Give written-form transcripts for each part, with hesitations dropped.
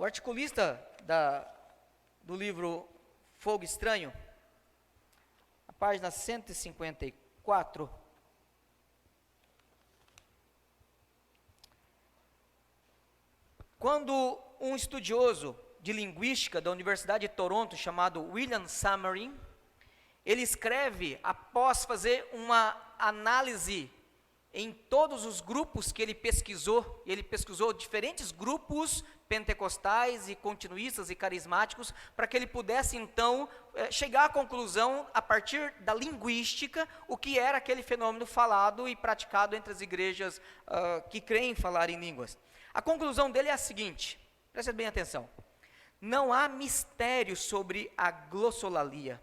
o articulista do livro Fogo Estranho, a página 154, quando um estudioso de linguística da Universidade de Toronto, chamado William Samarin, ele escreve, após fazer uma análise em todos os grupos que ele pesquisou diferentes grupos pentecostais e continuistas e carismáticos, para que ele pudesse então chegar à conclusão, a partir da linguística, o que era aquele fenômeno falado e praticado entre as igrejas que creem em falar em línguas. A conclusão dele é a seguinte, preste bem atenção: não há mistério sobre a glossolalia.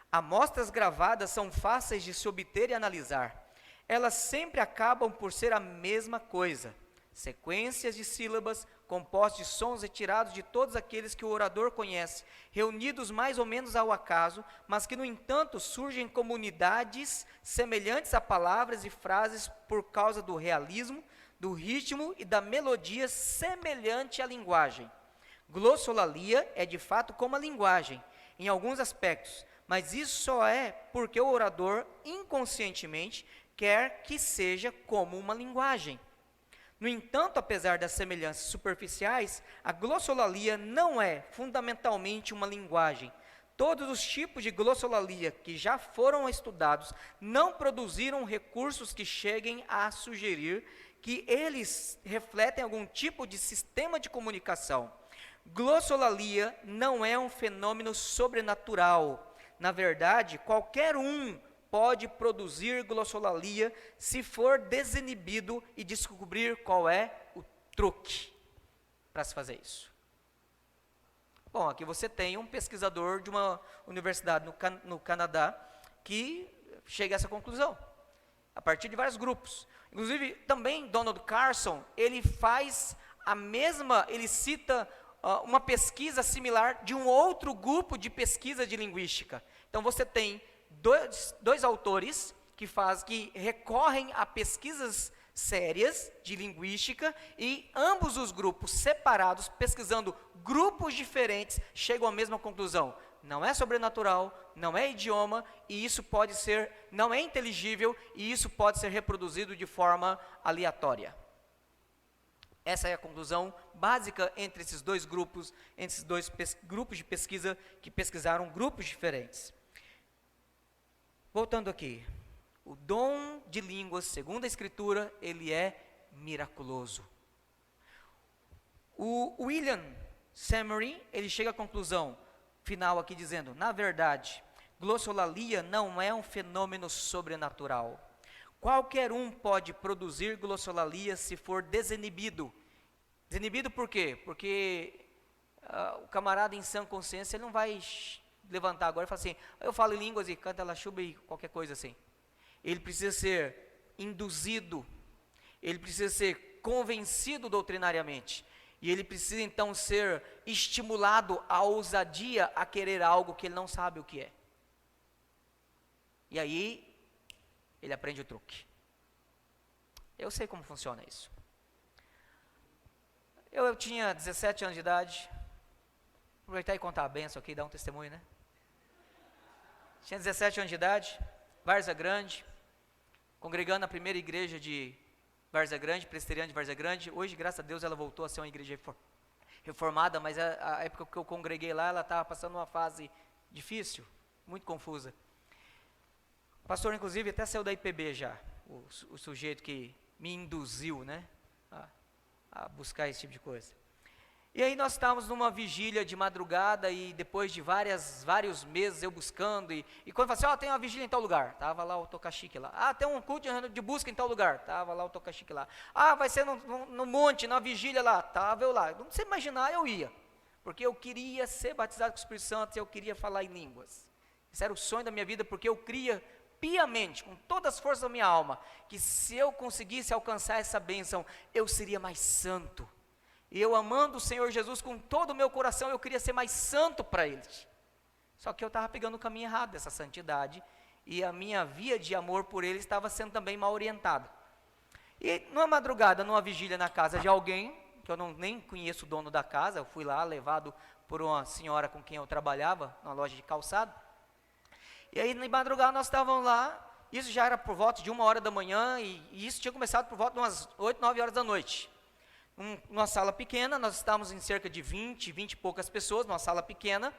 Amostras gravadas são fáceis de se obter e analisar. Elas sempre acabam por ser a mesma coisa: sequências de sílabas compostas de sons retirados de todos aqueles que o orador conhece, reunidos mais ou menos ao acaso, mas que no entanto surgem como unidades semelhantes a palavras e frases por causa do realismo, do ritmo e da melodia semelhante à linguagem. Glossolalia é de fato como a linguagem, em alguns aspectos, mas isso só é porque o orador inconscientemente quer que seja como uma linguagem. No entanto, apesar das semelhanças superficiais, a glossolalia não é fundamentalmente uma linguagem. Todos os tipos de glossolalia que já foram estudados não produziram recursos que cheguem a sugerir que eles refletem algum tipo de sistema de comunicação. Glossolalia não é um fenômeno sobrenatural. Na verdade, qualquer um pode produzir glossolalia se for desinibido e descobrir qual é o truque para se fazer isso. Bom, aqui você tem um pesquisador de uma universidade no Canadá que chega a essa conclusão, a partir de vários grupos. Inclusive, também Donald Carson, ele cita uma pesquisa similar de um outro grupo de pesquisa de linguística. Então você tem dois autores que recorrem a pesquisas sérias de linguística, e ambos os grupos separados, pesquisando grupos diferentes, chegam à mesma conclusão: não é sobrenatural, não é idioma, e isso não é inteligível, e isso pode ser reproduzido de forma aleatória. Essa é a conclusão básica entre esses dois grupos, grupos de pesquisa que pesquisaram grupos diferentes. Voltando aqui, o dom de línguas, segundo a Escritura, ele é miraculoso. O William Samarin, ele chega à conclusão final aqui dizendo: na verdade, glossolalia não é um fenômeno sobrenatural. Qualquer um pode produzir glossolalia se for desinibido. Desinibido por quê? Porque o camarada em sã consciência, ele não vai levantar agora e falar assim: eu falo em línguas e canta la chuba e qualquer coisa assim. Ele precisa ser induzido, ele precisa ser convencido doutrinariamente, e ele precisa então ser estimulado à ousadia, a querer algo que ele não sabe o que é. E aí ele aprende o truque. Eu sei como funciona isso. Eu tinha 17 anos de idade. Aproveitar e contar a benção aqui, dar um testemunho, né? Tinha 17 anos de idade, Várzea Grande, congregando na primeira igreja de Várzea Grande, presbiteriana de Várzea Grande. Hoje, graças a Deus, ela voltou a ser uma igreja reformada, mas a época que eu congreguei lá, ela estava passando uma fase difícil, muito confusa. O pastor, inclusive, até saiu da IPB já, o sujeito que me induziu, né, a buscar esse tipo de coisa. E aí nós estávamos numa vigília de madrugada, e depois de vários meses eu buscando, e quando eu falei assim: tem uma vigília em tal lugar, estava lá o toca-chique lá. Tem um culto de busca em tal lugar, estava lá o toca-chique lá. Vai ser no monte, na vigília lá, estava eu lá. Não sei imaginar, eu ia, porque eu queria ser batizado com o Espírito Santo, e eu queria falar em línguas. Esse era o sonho da minha vida, porque eu cria piamente, com todas as forças da minha alma, que se eu conseguisse alcançar essa bênção, eu seria mais santo. E eu, amando o Senhor Jesus com todo o meu coração, eu queria ser mais santo para Ele. Só que eu estava pegando o caminho errado dessa santidade, e a minha via de amor por Ele estava sendo também mal orientada. E numa madrugada, numa vigília na casa de alguém, que eu nem conheço o dono da casa. Eu fui lá, levado por uma senhora com quem eu trabalhava, numa loja de calçado. E aí, na madrugada, nós estávamos lá. Isso já era por volta de 1h da manhã, e isso tinha começado por volta de umas 8, 9 horas da noite. Numa sala pequena, nós estávamos em cerca de 20 e poucas pessoas, numa sala pequena,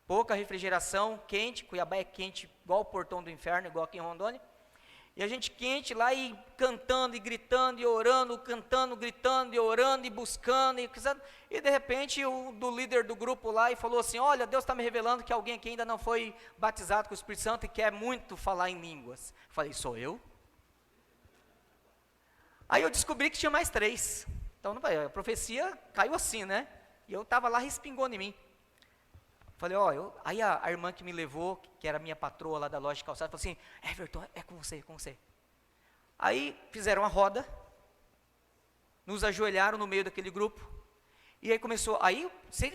pouca refrigeração, quente. Cuiabá é quente, igual o portão do inferno, igual aqui em Rondônia. E a gente quente lá, e cantando, e gritando, e orando, cantando, gritando, e orando, e buscando, e de repente o do líder do grupo lá, e falou assim: olha, Deus está me revelando que alguém aqui ainda não foi batizado com o Espírito Santo, e quer muito falar em línguas. Eu falei: sou eu? Aí eu descobri que tinha mais 3, então a profecia caiu assim, né? E eu estava lá, respingando em mim. Falei: ó, aí a irmã que me levou, que era minha patroa lá da loja de calçado, falou assim: Everton, é com você, é com você. Aí fizeram a roda, nos ajoelharam no meio daquele grupo, e aí começou,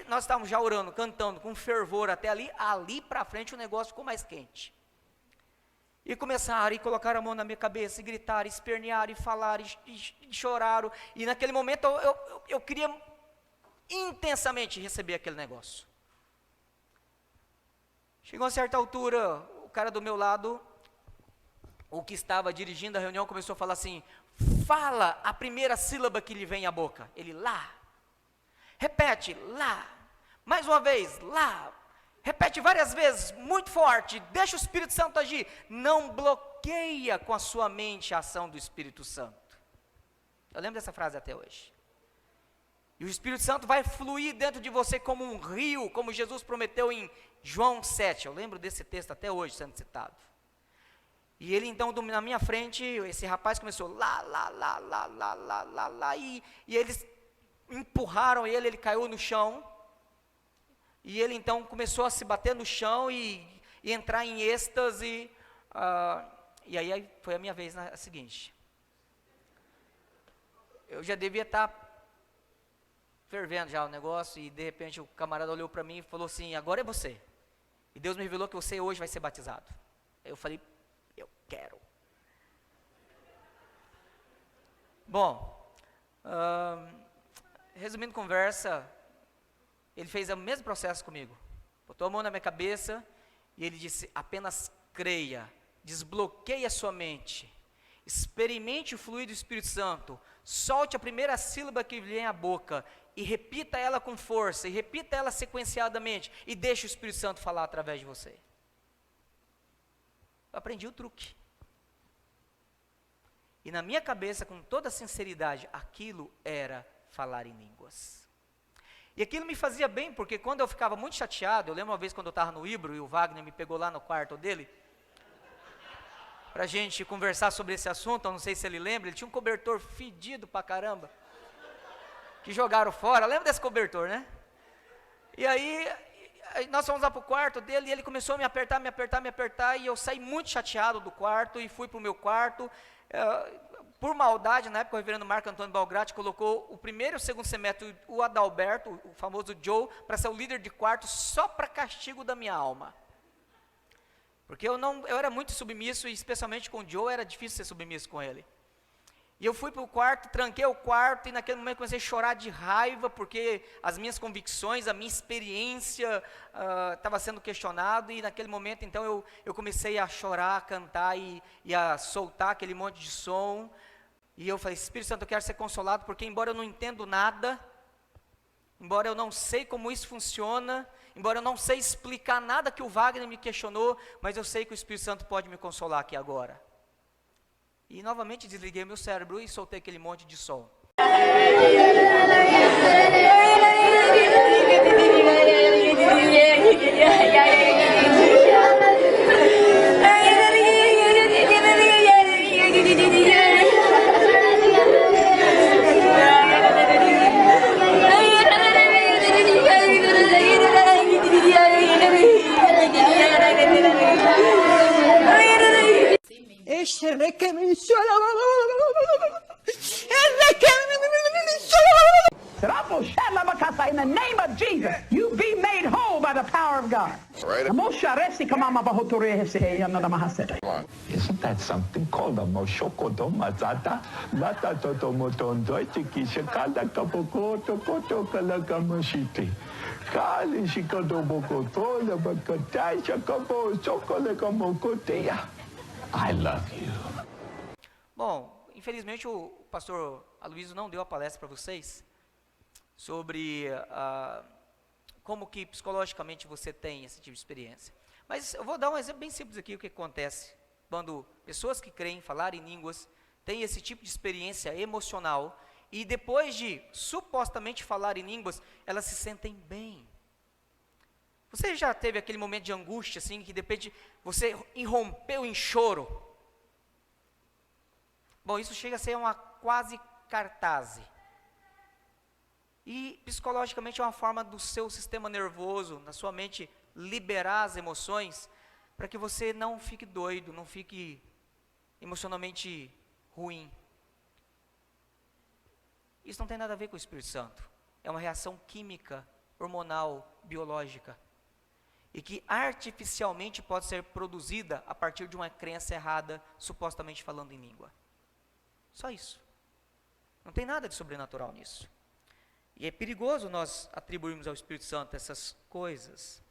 nós estávamos já orando, cantando, com fervor até ali para frente o negócio ficou mais quente. E começaram, e colocaram a mão na minha cabeça, e gritaram, e espernearam, e falaram, e choraram, e naquele momento eu queria intensamente receber aquele negócio. Chegou a certa altura, o cara do meu lado, o que estava dirigindo a reunião, começou a falar assim: fala a primeira sílaba que lhe vem à boca. Ele: lá. Repete: lá. Mais uma vez: lá. Repete várias vezes, muito forte. Deixa o Espírito Santo agir. Não bloqueia com a sua mente a ação do Espírito Santo. Eu lembro dessa frase até hoje. E o Espírito Santo vai fluir dentro de você como um rio, como Jesus prometeu em João 7, eu lembro desse texto até hoje sendo citado. E ele então, na minha frente, esse rapaz começou lá, e eles empurraram ele caiu no chão, e ele então começou a se bater no chão e entrar em êxtase, e aí foi a minha vez na seguinte. Eu já devia estar fervendo já o negócio, e de repente o camarada olhou para mim e falou assim: agora é você. E Deus me revelou que você hoje vai ser batizado. Aí eu falei: eu quero. Bom, resumindo a conversa, ele fez o mesmo processo comigo. Botou a mão na minha cabeça e ele disse: apenas creia, desbloqueie a sua mente, experimente o fluir do Espírito Santo, solte a primeira sílaba que lhe vem à boca, e repita ela com força, e repita ela sequenciadamente, e deixe o Espírito Santo falar através de você. Eu aprendi o truque. E na minha cabeça, com toda sinceridade, aquilo era falar em línguas. E aquilo me fazia bem, porque quando eu ficava muito chateado, eu lembro uma vez quando eu estava no Ibro, e o Wagner me pegou lá no quarto dele, para a gente conversar sobre esse assunto. Eu não sei se ele lembra, ele tinha um cobertor fedido pra caramba, que jogaram fora. Lembra desse cobertor, né? E aí nós fomos lá para o quarto dele, e ele começou a me apertar, e eu saí muito chateado do quarto, e fui para o meu quarto. Por maldade, na época o reverendo Marco Antônio Balgrati colocou o primeiro e o segundo semestre o Adalberto, o famoso Joe, para ser o líder de quarto, só para castigo da minha alma. Porque eu era muito submisso, e especialmente com o Joe era difícil ser submisso com ele. E eu fui para o quarto, tranquei o quarto, e naquele momento comecei a chorar de raiva, porque as minhas convicções, a minha experiência estava sendo questionado, e naquele momento então eu comecei a chorar, a cantar e a soltar aquele monte de som. E eu falei: Espírito Santo, eu quero ser consolado, porque embora eu não entendo nada, embora eu não sei como isso funciona, embora eu não sei explicar nada que o Wagner me questionou, mas eu sei que o Espírito Santo pode me consolar aqui agora. E novamente desliguei meu cérebro e soltei aquele monte de som. In the name of Jesus, you be made whole by the power power of God. Isn't that something called a moshokoto mazata? Lata toto motondo tiki shikala kapokoto koto kalakamushiti. Kali shikoto bokoto la bakatai shakabo sokole kamokoteya. I love you. Bom, infelizmente o pastor Aloysio não deu a palestra para vocês sobre como que psicologicamente você tem esse tipo de experiência. Mas eu vou dar um exemplo bem simples aqui, o que acontece quando pessoas que creem, falar em línguas, têm esse tipo de experiência emocional e depois de supostamente falar em línguas, elas se sentem bem. Você já teve aquele momento de angústia, assim, que de repente você irrompeu em choro? Bom, isso chega a ser uma quase cartase. E psicologicamente é uma forma do seu sistema nervoso, na sua mente, liberar as emoções, para que você não fique doido, não fique emocionalmente ruim. Isso não tem nada a ver com o Espírito Santo. É uma reação química, hormonal, biológica. E que artificialmente pode ser produzida a partir de uma crença errada, supostamente falando em língua. Só isso. Não tem nada de sobrenatural nisso. E é perigoso nós atribuirmos ao Espírito Santo essas coisas.